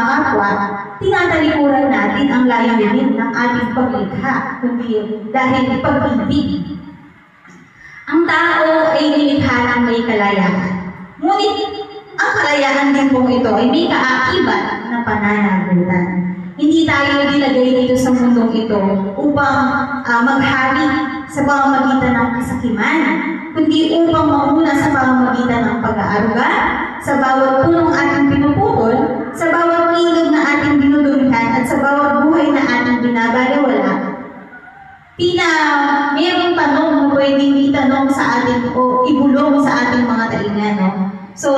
kapwa, tinatalikuran natin ang layunin ng ating paglikha, kundi dahil pag-ibig. Ang tao ay nilikha ng may kalayaan. Ngunit ang kalayaan din pong ito ay may kaakibat na pananagutan. Hindi tayo nilagay dito sa mundong ito upang maghari sa pamamagitan ng kasakiman, kundi upang mauna sa pamamagitan ng pag-aaruga, sa bawat punong ating pinuputol, sa bawat ilog na ating dinudumihan, at sa bawat buhay na ating binabaliwala. Mayroong tanong na pwedeng itanong sa atin o ibulong sa ating mga taingan, no? So,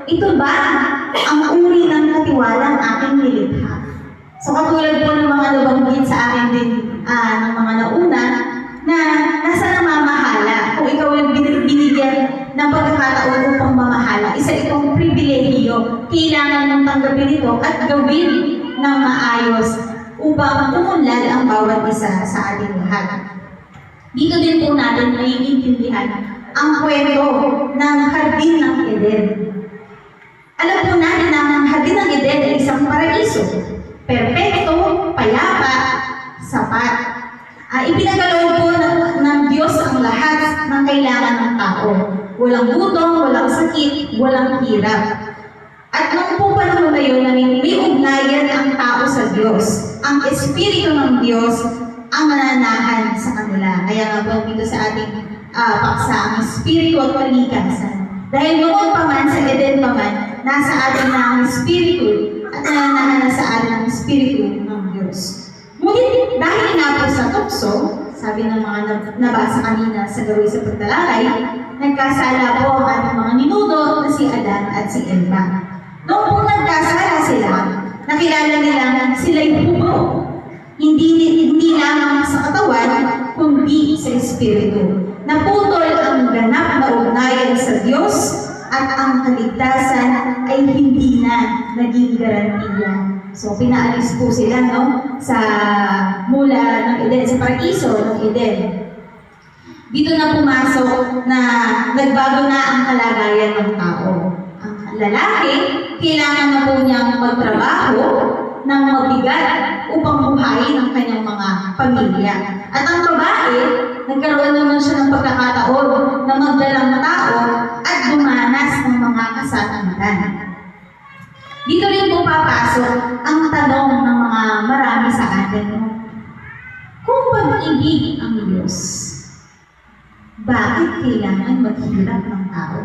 ito ba ang uri ng katiwalang aking nilikha? So, katulad po ng mga nabanggit sa akin din ng mga nauna, na nasa namamahala. Kung ikaw ay binigyan ng pagkakataon upang mamahala, isa itong pribilehiyo, kailangan mong tanggapin ito at gawin ng maayos upang umunlad ang bawat isa sa ating lahat. Dito din po natin maiintindihan ang kwento ng Hardin ng Eden. Alam po natin na ang Hardin ng Eden ay isang paraiso. Perpekto, payapa, sapat. Ipinagkaloob po ng Diyos ang lahat ng kailangan ng tao. Walang gutom, walang sakit, walang hirap. At nung po panahon na yun, may ugnayan ang tao sa Diyos. Ang Espiritu ng Diyos ang mananahan sa kanila. Kaya nga po dito sa ating paksa, ang Espiritu at kalikasan. Dahil noon pa man, sa Eden pa man, nasa atin na ang Espiritu at nananahan sa atin ang Espiritu ng Diyos. Ngunit dahil nga po sa tukso, sabi ng mga nabasa kanina sa gawin sa pagtalalay, nagkasala po ang ating mga ninuno na si Adan at si Eva. Noong po nagkasala sila, nakilala nila na sila'y hubog. Hindi lamang sa katawan, kundi sa Espiritu. Naputol ang ganap na ugnayan sa Diyos at ang kaligtasan ay hindi na naging garantiya. So, pinaalis po sila, no? Mula ng Eden, sa paraiso ng Eden. Dito na pumasok na nagbago na ang kalagayan ng tao. Ang lalaki, kailangan na po niyang magtrabaho ng mabigat upang buhayin ang kanyang mga pamilya. At ang babae, nagkaroon naman siya ng pagkakataon na magdalang tao at dumanas ng mga kasakiman. Dito rin po papasok ang tanong ng mga marami sa atin. Kung pag-ibig ang Diyos, bakit kailangan maghirap ng tao?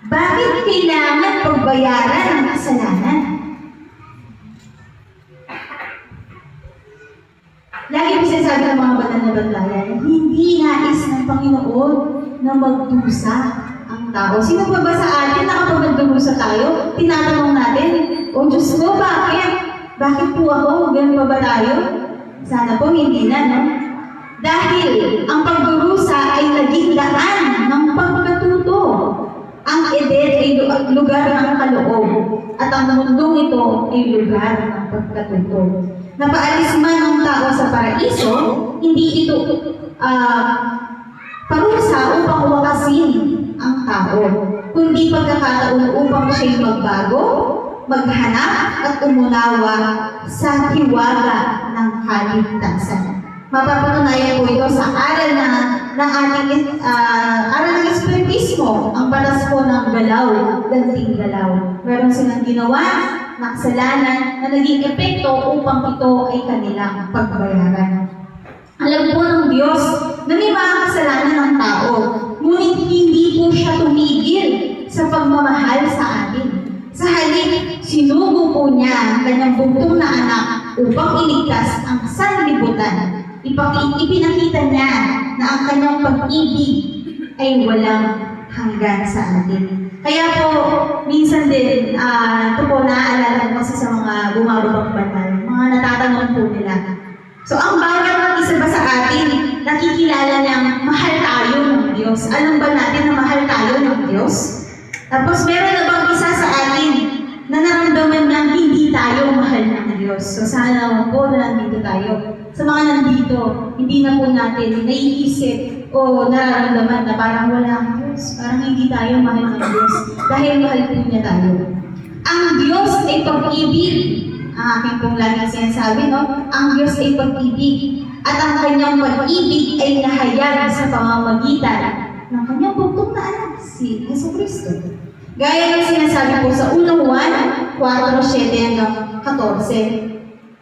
Bakit kailangan pagbayaran ang kasalanan? Lagi po sinasabi ng mga banal na bantlayan, hindi nais ng Panginoon na magdusa ang tao. Sino pa ba sa atin na kapag nagdusa tayo, tinatanong natin, o Diyos ko, bakit? Bakit po ako? Ganun pa ba tayo? Sana po hindi na, no? Dahil ang pagdurusa ay naging daan ng pagkatuto. Ang Eden ay lugar ng kaloob at ang mundong ito ay lugar ng pagkatuto. Napaalis man ang tao sa paraiso, hindi ito parusa upang wakasin ang tao, kundi pagkakataon upang siya'y magbago, maghanap at umunawa sa hiwaga ng kaligtasan. Mapapatunayan po ito sa aral ng Espiritismo, ang batas po ng galaw, ganting galaw. Meron silang ginawa na kasalanan na naging epekto upang ito ay kanilang pagbayaran. Alam po ng Diyos na may mga kasalanan ng tao, ngunit hindi po siya tumigil sa pagmamahal sa atin. Sa halip, sinugo po niya ang kanyang bugtong na anak upang iligtas ang sanlibutan. Ipinakita niya na ang kanyang pag-ibig ay walang hanggan sa atin. Kaya po, minsan din, ito po naaalala ko kasi sa mga bumababang banal, mga natatanong po nila. So, ang bawat isa ba sa atin, nakikilala niyang mahal tayo ng Diyos? Alam ba natin na mahal tayo ng Diyos? Tapos, meron na bang isa sa atin na naramdaman niyang hindi tayo mahal ng Diyos? So, sana naman po na nandito tayo. Sa mga nandito, hindi na po natin naiisip o nararamdaman na parang wala ang Diyos. Parang hindi tayo mahal ng Diyos dahil mahal po niya tayo. Ang Diyos ay pag-ibig. Ang aking pong laging sinasabi, no? Ang Diyos ay pag-ibig. At ang kanyang pag-ibig ay nahayag sa pamamagitan ng kanyang bugtong na anak, si Jesucristo. Gaya ng sinasabi po sa unang 1, 4, 7 hanggang 14.